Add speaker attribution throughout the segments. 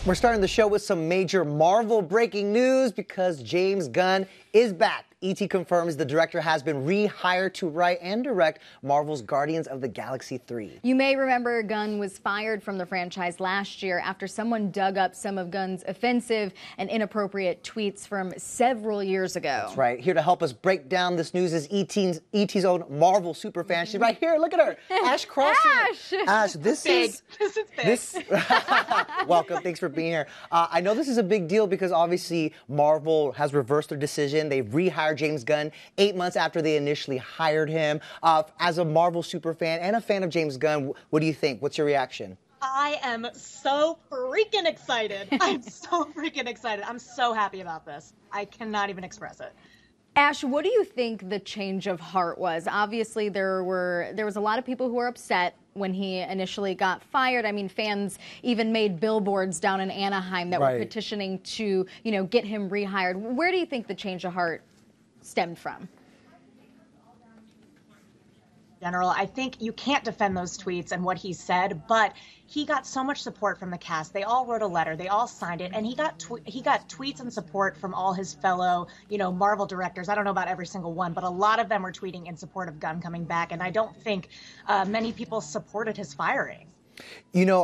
Speaker 1: We're starting the show with some major Marvel breaking news because James Gunn is back. E.T. confirms the director has been rehired to write and direct Marvel's Guardians of the Galaxy 3.
Speaker 2: You may remember Gunn was fired from the franchise last year after someone dug up some of Gunn's offensive and inappropriate tweets from several years ago.
Speaker 1: That's right. Here to help us break down this news is E.T.'s own Marvel superfan. She's right here. Look at her. Ash Crossing. Ash, this is big. Welcome. Thanks for being here. I know this is a big deal because obviously Marvel has reversed their decision. They've rehired James Gunn 8 months after they initially hired him. As a Marvel superfan and a fan of James Gunn, what do you think? What's your reaction?
Speaker 3: I am so freaking excited. I'm so freaking excited. I'm so happy about this. I cannot even express it.
Speaker 2: Ash, what do you think the change of heart was? Obviously, there was a lot of people who were upset when he initially got fired. I mean, fans even made billboards down in Anaheim that were petitioning to, get him rehired. Where do you think the change of heart stemmed from?
Speaker 3: General, I think you can't defend those tweets and what he said, but he got so much support from the cast. They all wrote a letter, they all signed it, and he got tweets and support from all his fellow, Marvel directors. I don't know about every single one, but a lot of them were tweeting in support of Gunn coming back, and I don't think many people supported his firing.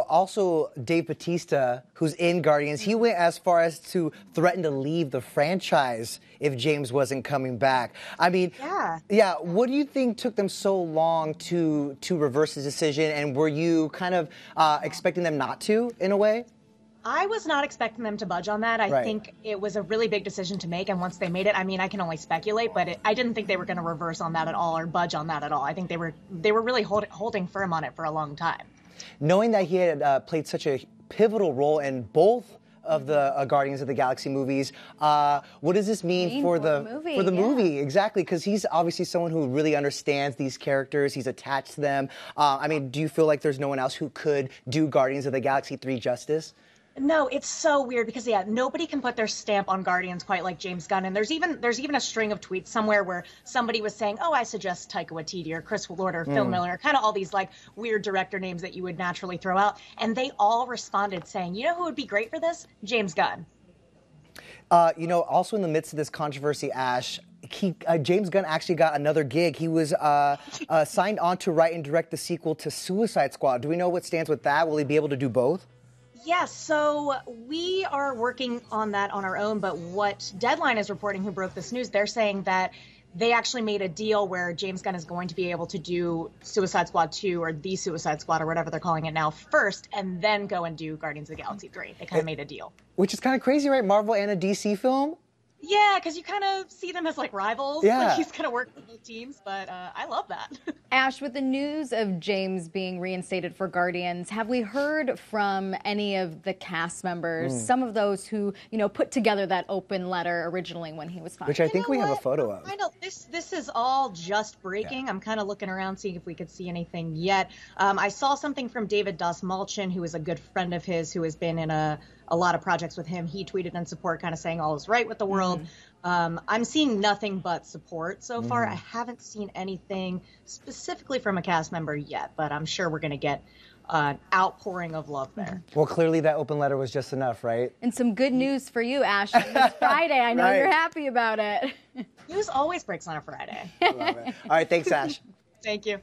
Speaker 1: Also Dave Bautista, who's in Guardians, he went as far as to threaten to leave the franchise if James wasn't coming back. I mean, yeah. What do you think took them so long to reverse his decision? And were you kind of expecting them not to, in a way?
Speaker 3: I was not expecting them to budge on that. I think it was a really big decision to make, and once they made it, I mean, I can only speculate, but I didn't think they were going to reverse on that at all or budge on that at all. I think they were really holding firm on it for a long time.
Speaker 1: Knowing that he had played such a pivotal role in both of the Guardians of the Galaxy movies, what does this mean for the movie? Exactly, because he's obviously someone who really understands these characters. He's attached to them. I mean, do you feel like there's no one else who could do Guardians of the Galaxy 3 justice?
Speaker 3: No, it's so weird because nobody can put their stamp on Guardians quite like James Gunn. And there's even a string of tweets somewhere where somebody was saying, "Oh, I suggest Taika Waititi or Chris Lord or Phil Miller," kind of all these like weird director names that you would naturally throw out. And they all responded saying, "You know who would be great for this? James Gunn."
Speaker 1: Also in the midst of this controversy, Ash, James Gunn actually got another gig. He was signed on to write and direct the sequel to Suicide Squad. Do we know what stands with that? Will he be able to do both?
Speaker 3: Yes, so we are working on that on our own, but what Deadline is reporting, who broke this news, they're saying that they actually made a deal where James Gunn is going to be able to do Suicide Squad 2 or The Suicide Squad or whatever they're calling it now first, and then go and do Guardians of the Galaxy 3. They kind of made a deal. Which
Speaker 1: is kind of crazy, right? Marvel and a DC film?
Speaker 3: Yeah, because you kind of see them as like rivals.
Speaker 1: Yeah.
Speaker 3: Like he's going to work with both teams, but I love that.
Speaker 2: Ash, with the news of James being reinstated for Guardians, have we heard from any of the cast members, some of those who, put together that open letter originally when he was fired?
Speaker 1: Which I think we have a photo of.
Speaker 3: I know this is all just breaking. Yeah. I'm kind of looking around, seeing if we could see anything yet. I saw something from David Dastmalchian, who is a good friend of his, who has been in a lot of projects with him. He tweeted in support, kind of saying all is right with the world. I'm seeing nothing but support so far. I haven't seen anything specifically from a cast member yet, but I'm sure we're going to get an outpouring of love there.
Speaker 1: Well, clearly that open letter was just enough, right?
Speaker 2: And some good news for you, Ash. This Friday, I know you're happy about it.
Speaker 3: News always breaks on a Friday.
Speaker 1: I love it. All right, thanks, Ash.
Speaker 3: Thank you.